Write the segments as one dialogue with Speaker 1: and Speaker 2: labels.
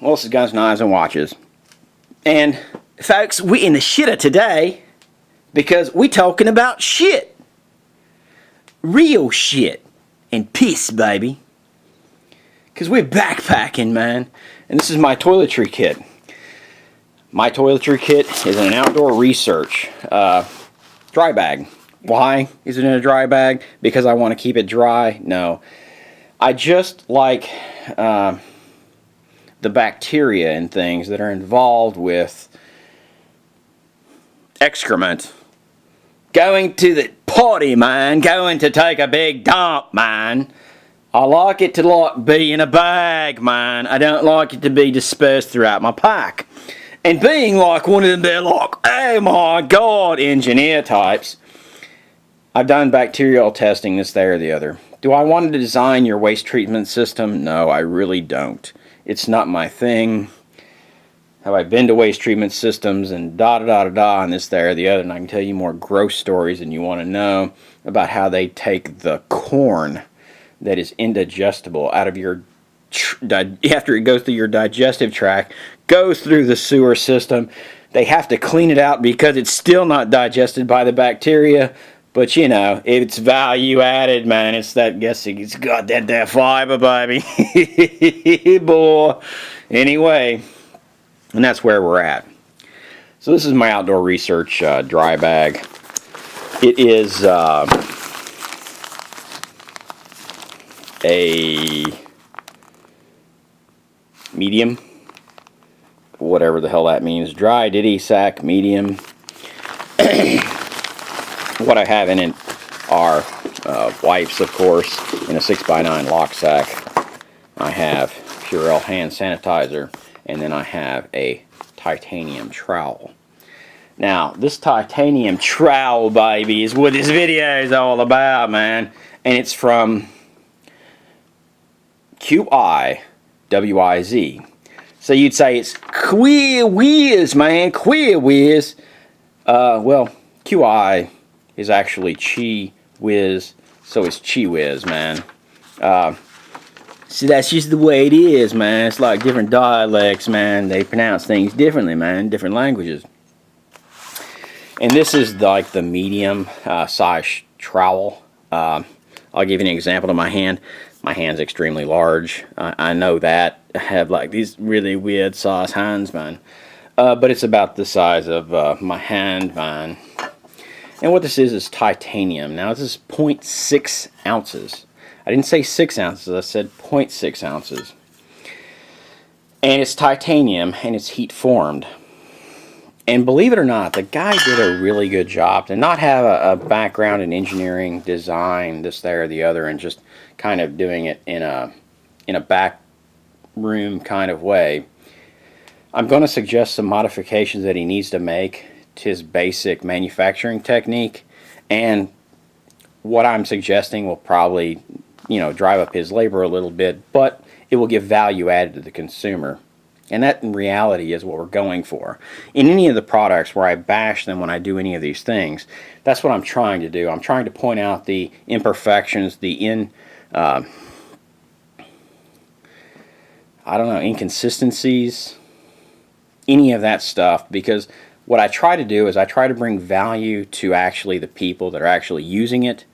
Speaker 1: Well, this is Guns, Knives, and Watches. And, folks, we in the shitter today because we talking about shit. Real shit. And piss, baby. Because we're backpacking, man. And this is my toiletry kit. My toiletry kit is in an outdoor research dry bag. Why is it in a dry bag? Because I want to keep it dry? No. I just like the bacteria and things that are involved with excrement. Going to the potty, man. Going to take a big dump, man. I like it to be in a bag, man. I don't like it to be dispersed throughout my pack. And being like one of them, they're like, oh my god, engineer types. I've done bacterial testing, this, there, or the other. Do I want to design your waste treatment system? No, I really don't. It's not my thing. Have I been to waste treatment systems and da-da-da-da-da and this, there, or the other, and I can tell you more gross stories than you want to know about how they take the corn that is indigestible out of your, after it goes through your digestive tract, goes through the sewer system. They have to clean it out because it's still not digested by the bacteria. But you know, it's value added, man. It's that, it's got that fiber, baby. Boy. Anyway, and that's where we're at. So this is my outdoor research dry bag. It is a medium, whatever the hell that means. Dry ditty sack medium. What I have in it are wipes, of course, in a 6x9 lock sack. I have Purell hand sanitizer, and then I have a titanium trowel. Now, this titanium trowel, baby, is what this video is all about, man. And it's from QiWiz. So you'd say it's QiWiz, man, QiWiz. Well, QI is actually QiWiz, so it's QiWiz, man. So that's just the way it is, man. It's like different dialects, man. They pronounce things differently, man, different languages. And this is like the medium size trowel. I'll give you an example of my hand. My hand's extremely large. I know that. I have like these really weird size hands, man. But it's about the size of my hand, man. And what this is titanium. Now this is 0.6 ounces. I didn't say 6 ounces, I said 0.6 ounces. And it's titanium and it's heat formed. And believe it or not, the guy did a really good job to not have a background in engineering, design, this, there, or the other, and just kind of doing it in a back room kind of way. I'm going to suggest some modifications that he needs to make to his basic manufacturing technique, and what I'm suggesting will probably, drive up his labor a little bit, but it will give value added to the consumer. And that in reality is what we're going for. In any of the products where I bash them when I do any of these things, that's what I'm trying to do. I'm trying to point out the imperfections, the inconsistencies, any of that stuff, because what I try to do is I try to bring value to actually the people that are actually using it,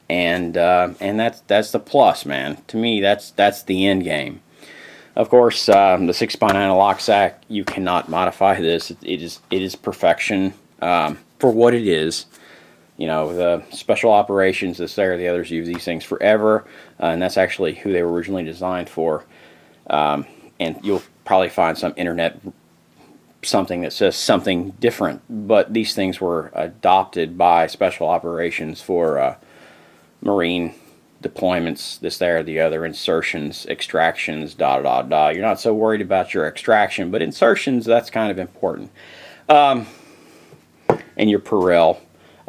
Speaker 1: and that's the plus, man. To me, that's the end game. Of course, the 6x9 lock sack, you cannot modify this. It is perfection for what it is. The special operations, this, there, the others use these things forever, and that's actually who they were originally designed for. And you'll probably find some internet something that says something different, but these things were adopted by special operations for marine deployments, this, there, the other, insertions, extractions, da-da-da-da. You're not so worried about your extraction, but insertions, that's kind of important. And your Purell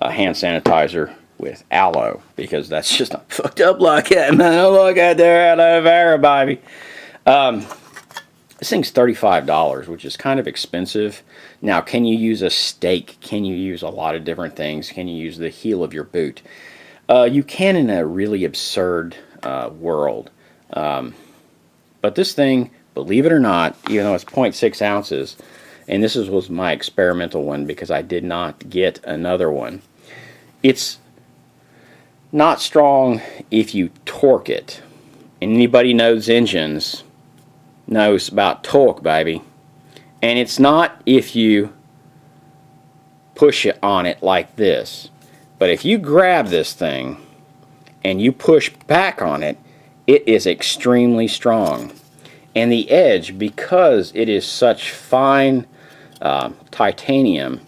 Speaker 1: hand sanitizer with aloe, because that's just not fucked up like that, man. Look at there, aloe vera, baby. This thing's $35, which is kind of expensive. Now, can you use a stake? Can you use a lot of different things? Can you use the heel of your boot? You can in a really absurd world. But this thing, believe it or not, even though it's 0.6 ounces, and this was my experimental one because I did not get another one. It's not strong if you torque it. And anybody knows engines knows about torque, baby. And it's not if you push it on it like this. But if you grab this thing and you push back on it, it is extremely strong. And the edge, because it is such fine titanium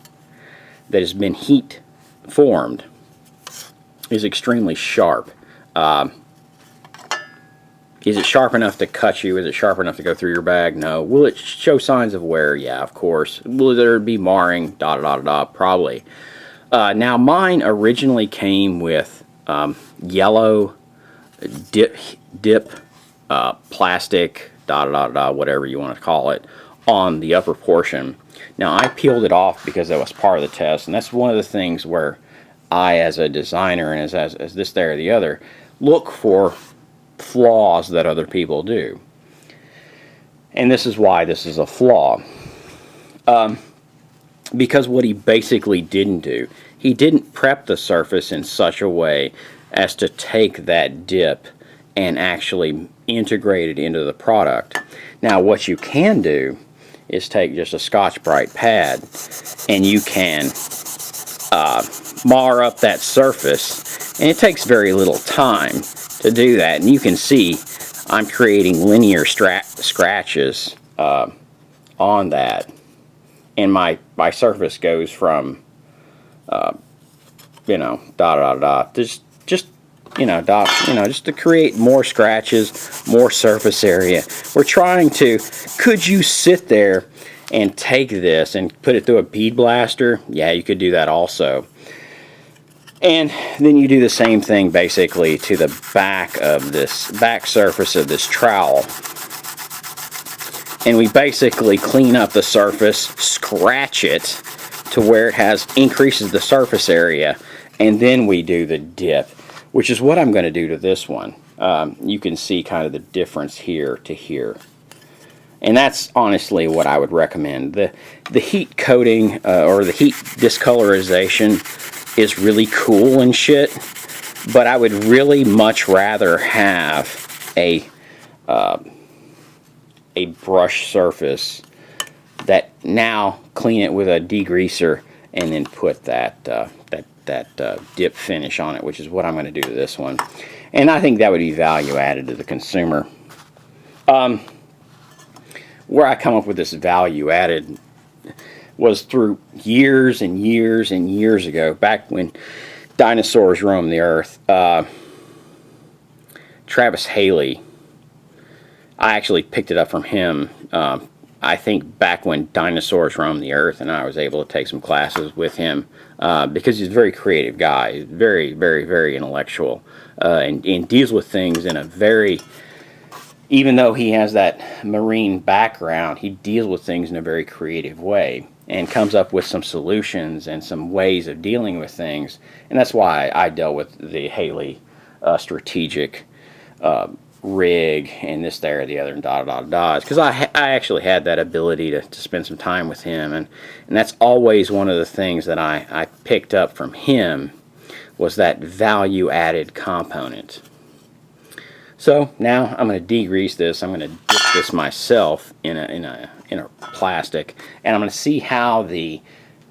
Speaker 1: that has been heat formed, is extremely sharp. Is it sharp enough to cut you? Is it sharp enough to go through your bag? No. Will it show signs of wear? Yeah, of course. Will there be marring? Probably. Now, mine originally came with yellow dip plastic, whatever you want to call it, on the upper portion. Now, I peeled it off because that was part of the test, and that's one of the things where I, as a designer, and as this, there, or the other, look for flaws that other people do. And this is why this is a flaw. Because what he basically didn't do, he didn't prep the surface in such a way as to take that dip and actually integrate it into the product. Now, what you can do is take just a Scotch-Brite pad and you can mar up that surface, and it takes very little time to do that. And you can see I'm creating linear scratches on that, and my surface goes from just to create more scratches, more surface area. We're trying to, could you sit there and take this and put it through a bead blaster? Yeah, you could do that also. And then you do the same thing basically to the back of this, back surface of this trowel. And we basically clean up the surface, scratch it to where it increases the surface area, and then we do the dip, which is what I'm going to do to this one. You can see kind of the difference here to here. And that's honestly what I would recommend. The heat coating or the heat discolorization is really cool and shit, but I would really much rather have a brush surface that now clean it with a degreaser and then put that dip finish on it, which is what I'm going to do to this one. And I think that would be value added to the consumer. Where I come up with this value added was through years and years and years ago, back when dinosaurs roamed the earth. Travis Haley, I actually picked it up from him, I think back when dinosaurs roamed the earth, and I was able to take some classes with him because he's a very creative guy. He's very, very, very intellectual and deals with things in a very, even though he has that marine background, he deals with things in a very creative way and comes up with some solutions and some ways of dealing with things. And that's why I dealt with the Haley strategic rig and this, there, the other, and because I actually had that ability to spend some time with him, and that's always one of the things that I picked up from him, was that value added component. So now I'm going to degrease this. I'm going to dip this myself in a plastic, and I'm going to see how the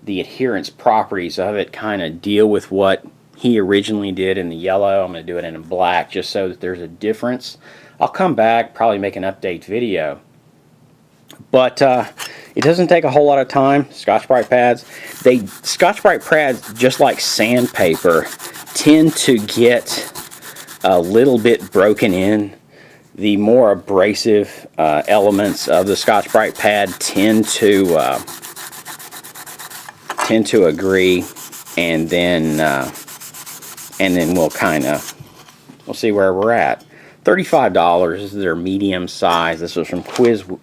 Speaker 1: adherence properties of it kind of deal with what he originally did in the yellow. I'm going to do it in black just so that there's a difference. I'll come back, probably make an update video. But it doesn't take a whole lot of time. Scotch-Brite pads. Scotch-Brite pads, just like sandpaper, tend to get a little bit broken in. The more abrasive elements of the Scotch-Brite pad tend to agree, and then we'll see where we're at. $35 is their medium size. This was from QiWiz.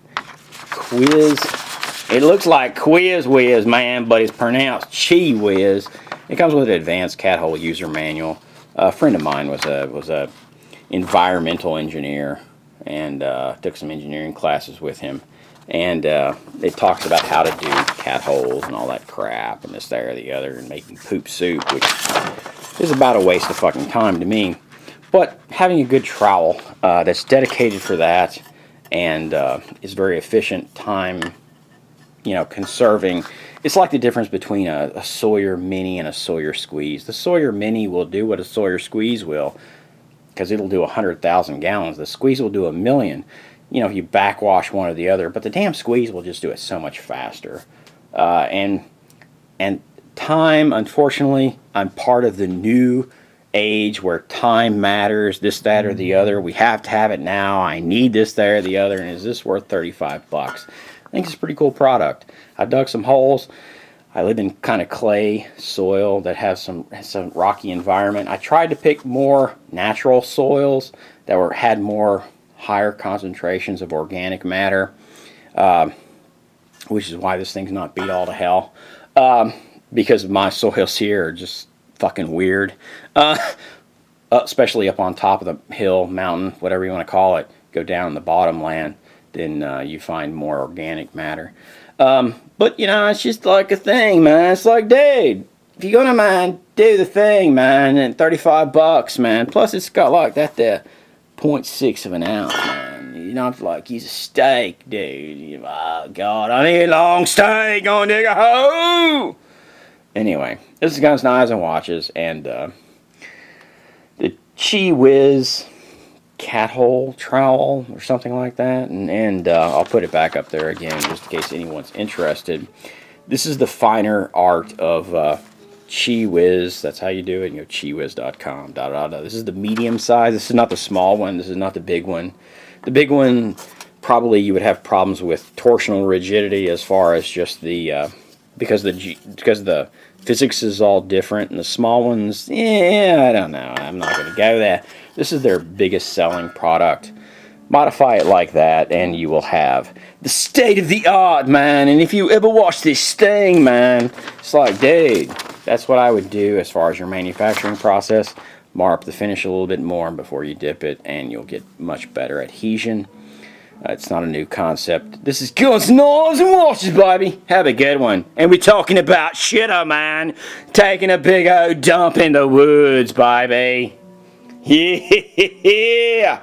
Speaker 1: It looks like QiWiz, man, but it's pronounced QiWiz. It comes with an advanced cat hole user manual. A friend of mine was a environmental engineer, and took some engineering classes with him. And it talks about how to do cat holes and all that crap and this, that, or the other, and making poop soup, which is about a waste of fucking time to me. But having a good trowel that's dedicated for that and is very efficient, time, conserving. It's like the difference between a Sawyer Mini and a Sawyer Squeeze. The Sawyer Mini will do what a Sawyer Squeeze will, because it'll do 100,000 gallons. The Squeeze will do 1,000,000. If you backwash one or the other, but the damn Squeeze will just do it so much faster. And time, unfortunately, I'm part of the new age where time matters, this, that, or the other. We have to have it now. I need this, that, or the other. And is this worth 35 bucks? I think it's a pretty cool product. I dug some holes. I live in kind of clay soil that has some rocky environment. I tried to pick more natural soils that had more higher concentrations of organic matter, which is why this thing's not beat all to hell, because my soils here are just fucking weird, especially up on top of the hill, mountain, whatever you want to call it. Go down in the bottom land, then you find more organic matter. But it's just like a thing, man. It's like, dude, if you're gonna, man, do the thing, man, and 35 bucks, man. Plus it's got like that there 0.6 of an ounce, man. You don't have to like use a steak, dude. Oh God, I need a long steak on dig a hole. Anyway, this is Guns, Knives, and Watches, and the QiWiz Cathole Trowel or something like that, and I'll put it back up there again just in case anyone's interested. This is the finer art of QiWiz. That's how you do it. You go QiWiz.com. This is the medium size. This is not the small one. This is not the big one. The big one, probably you would have problems with torsional rigidity as far as just the because the physics is all different, and the small ones, I don't know. I'm not going to go there. This is their biggest selling product. Modify it like that, and you will have the state of the art, man. And if you ever watch this thing, man, it's like, dude, that's what I would do as far as your manufacturing process. Mar up the finish a little bit more before you dip it, and you'll get much better adhesion. It's not a new concept. This is Guns, Knives, and Watches, baby. Have a good one. And we're talking about shitter, man. Taking a big old dump in the woods, baby. Yeah.